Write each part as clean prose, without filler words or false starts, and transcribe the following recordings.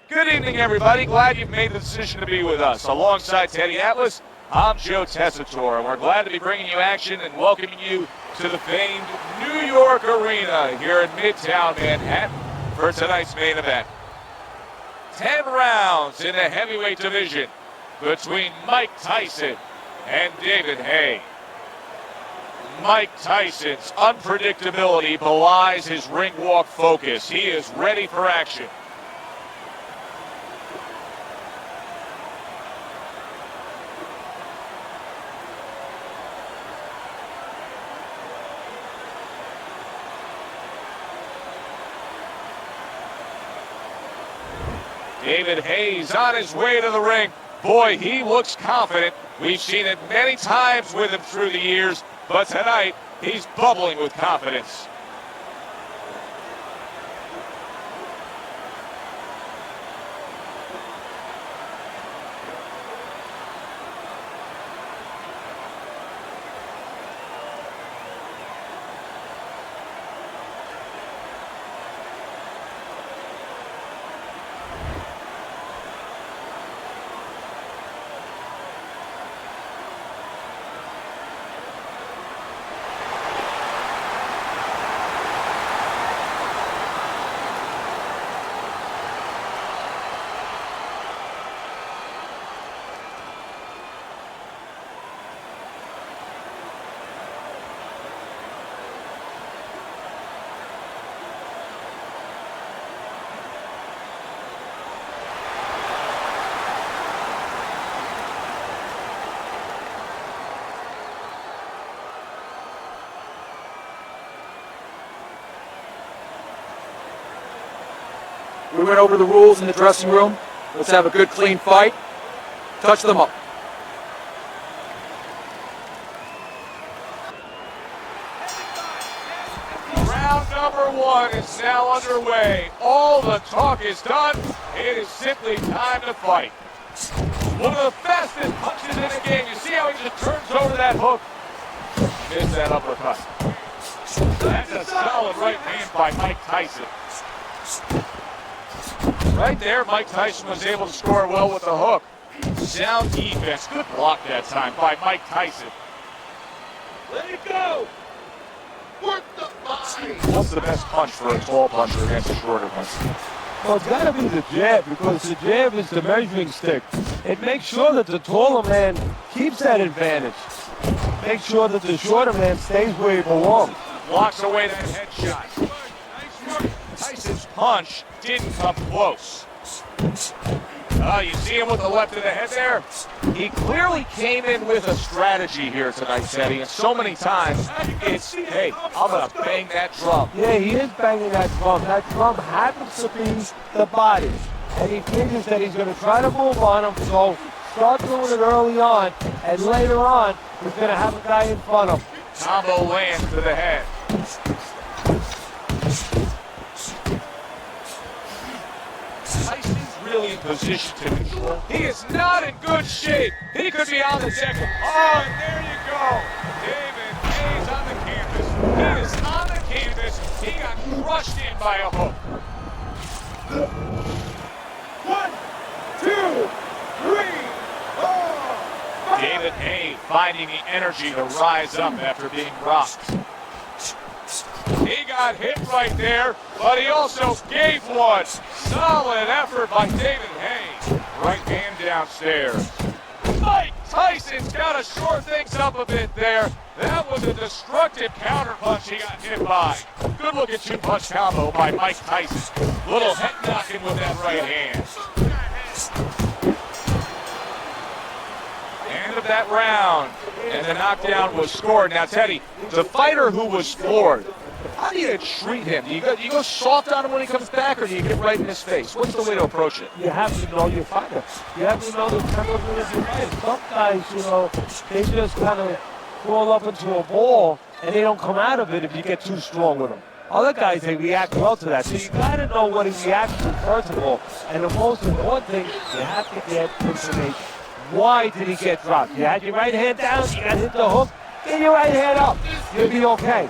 Good evening, everybody. Glad you've made the decision to be with us. Alongside Teddy Atlas, I'm Joe Tessitore, and we're glad to be bringing you action and welcoming you to the famed New York Arena here in Midtown Manhattan for tonight's main event. 10 rounds in the heavyweight division between Mike Tyson and David Haye. Mike Tyson's unpredictability belies his ring walk focus. He is ready for action. David Haye's on his way to the ring. Boy, he looks confident. We've seen it many times with him through the years, but tonight, he's bubbling with confidence. We went over the rules in the dressing room. Let's have a good, clean fight. Touch them up. Round number one is now underway. All the talk is done. It is simply time to fight. One of the fastest punches in the game. You see how he just turns over that hook? Missed that uppercut. That's a solid right hand by Mike Tyson. Right there, Mike Tyson was able to score well with the hook. Sound defense. Good block that time by Mike Tyson. Let it go! Work the body! What's the best punch for a tall puncher against a shorter one? Well, it's got to be the jab, because the jab is the measuring stick. It makes sure that the taller man keeps that advantage. Make sure that the shorter man stays where he belongs. Blocks away that headshot. Tyson's punch didn't come close. You see him with the left of the head there? He clearly came in with a strategy here tonight, Teddy, and so many times it's, hey, I'm going to bang that drum. Yeah, he is banging that drum. That drum happens to be the body. And he figures that he's going to try to move on him, so start doing it early on, and later on, he's going to have a guy in front of him. Combo lands to the head. Tyson's really in position to control. He is not in good shape. He could be on the deck. Oh, and there you go. David Haye's on the canvas. He is on the canvas. He got crushed in by a hook. 1, 2, 3, 4. David Haye finding the energy to rise up after being rocked. He got hit right there, but he also gave one. Solid effort by David Haye. Right hand downstairs. Mike Tyson's got to shore things up a bit there. That was a destructive counter punch he got hit by. Good looking two-punch combo by Mike Tyson. Little head knocking with that right hand. End of that round, and the knockdown was scored. Now, Teddy, the fighter who was floored, how do you treat him? Do you go soft on him when he comes back, or do you get right in his face? What's the way to approach it? You have to know your fighter. You have to know the temperament of your fighter. Some guys, they just kind of crawl up into a ball, and they don't come out of it if you get too strong with them. Other guys, they react well to that. So you got to know what he reacts to, first of all. And the most important thing, you have to get information. Why did he get dropped? You had your right hand down, you got hit the hook, get your right hand up. You'll be okay.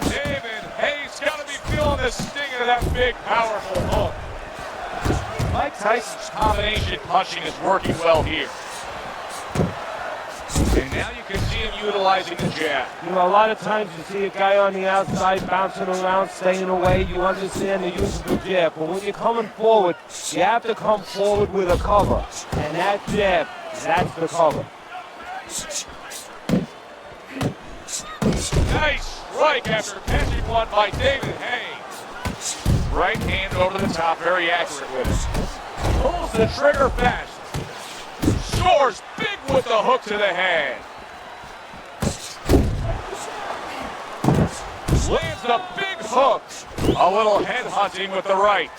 David Haye's got to be feeling the sting of that big, powerful hook. Tyson's combination punching is working well here. And now you can see him utilizing the jab. You know, a lot of times you see a guy on the outside bouncing around, staying away. You understand the use of the jab. But when you're coming forward, you have to come forward with a cover. And that jab, that's the cover. Nice strike after catching one by David Hayes. Right hand over the top, very accurate with it. Pulls the trigger fast. Scores big with the hook to the head. Lands a big hook. A little head hunting with the right.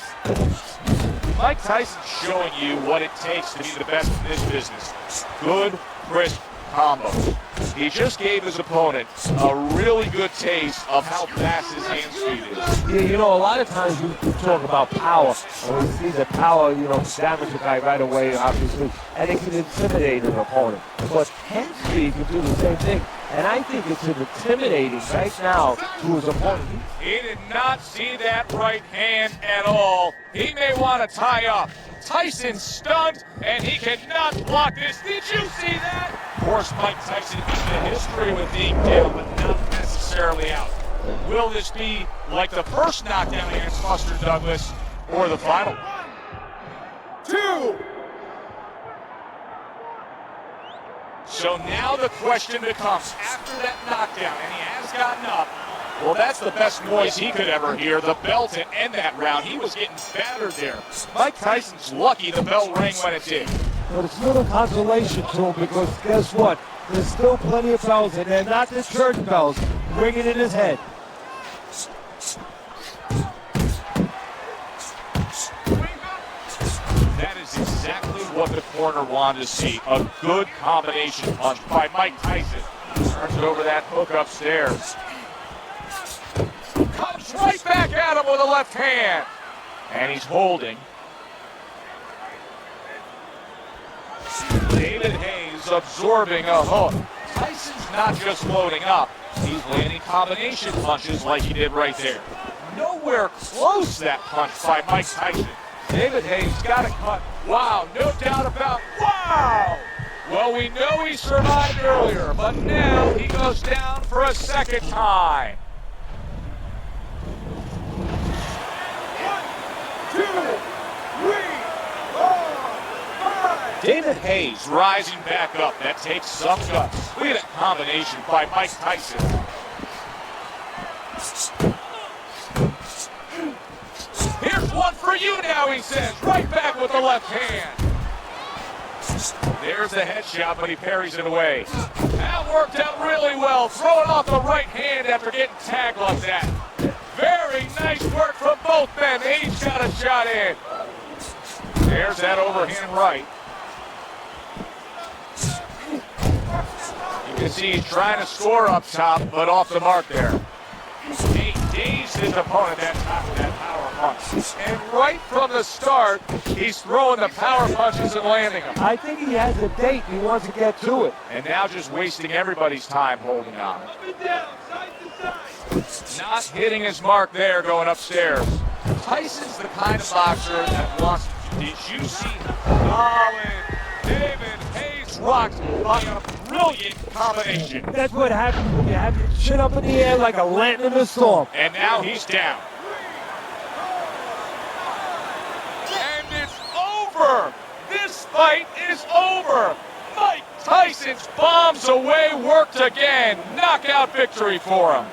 Mike Tyson's showing you what it takes to be the best in this business. Good, crisp combos. He just gave his opponent a really good taste of how fast his hand speed is. Yeah, you know, a lot of times you talk about power, and we see that power, you know, damage a guy right away, obviously, and it can intimidate an opponent. But hand speed can do the same thing, and I think it's intimidating right now to his opponent. He did not see that right hand at all. He may want to tie up. Tyson stunned, and he cannot block this. Did you see that? Of course, Mike Tyson has a history with being down, but not necessarily out. Will this be like the first knockdown against Buster Douglas, or the final? 2. So now the question becomes, after that knockdown, and he has gotten up, well, that's the best noise he could ever hear, the bell to end that round. He was getting battered there. Mike Tyson's lucky the bell rang when it did. But it's little consolation to him because guess what? There's still plenty of bells, and they're not the church bells ringing in his head. That is exactly what the corner wanted to see. A good combination punch by Mike Tyson. Turns over that hook upstairs. Comes right back at him with a left hand. And he's holding. David Hayes absorbing a hook. Tyson's not just loading up. He's landing combination punches like he did right there. Nowhere close that punch by Mike Tyson. David Hayes got it cut. Wow, no doubt about it. Wow! Well, we know he survived earlier, but now he goes down for a second time. 1, 2, 3, 4, 5. David Hayes rising back up. That takes some guts. Look at that combination by Mike Tyson. Here's one for you now, he says. Right back with the left hand. There's the headshot, but he parries it away. That worked out really well. Throwing off the right hand after getting tagged like that. Very nice work from both men. Each got a shot in. There's that overhand right. You can see he's trying to score up top, but off the mark there. He dazed his opponent that time with that power punch. And right from the start, he's throwing the power punches and landing them. I think he has a date. He wants to get to it. And now just wasting everybody's time holding on. Up and down, side to side. Not hitting his mark there going upstairs. Tyson's the kind of boxer that wants to. Did you see Colin David Hayes rocked by a brilliant combination? That's what happens when you have your chin up in the air like a lantern in a storm. And now he's down. And it's over. This fight is over. Mike Tyson's bombs away worked again. Knockout victory for him.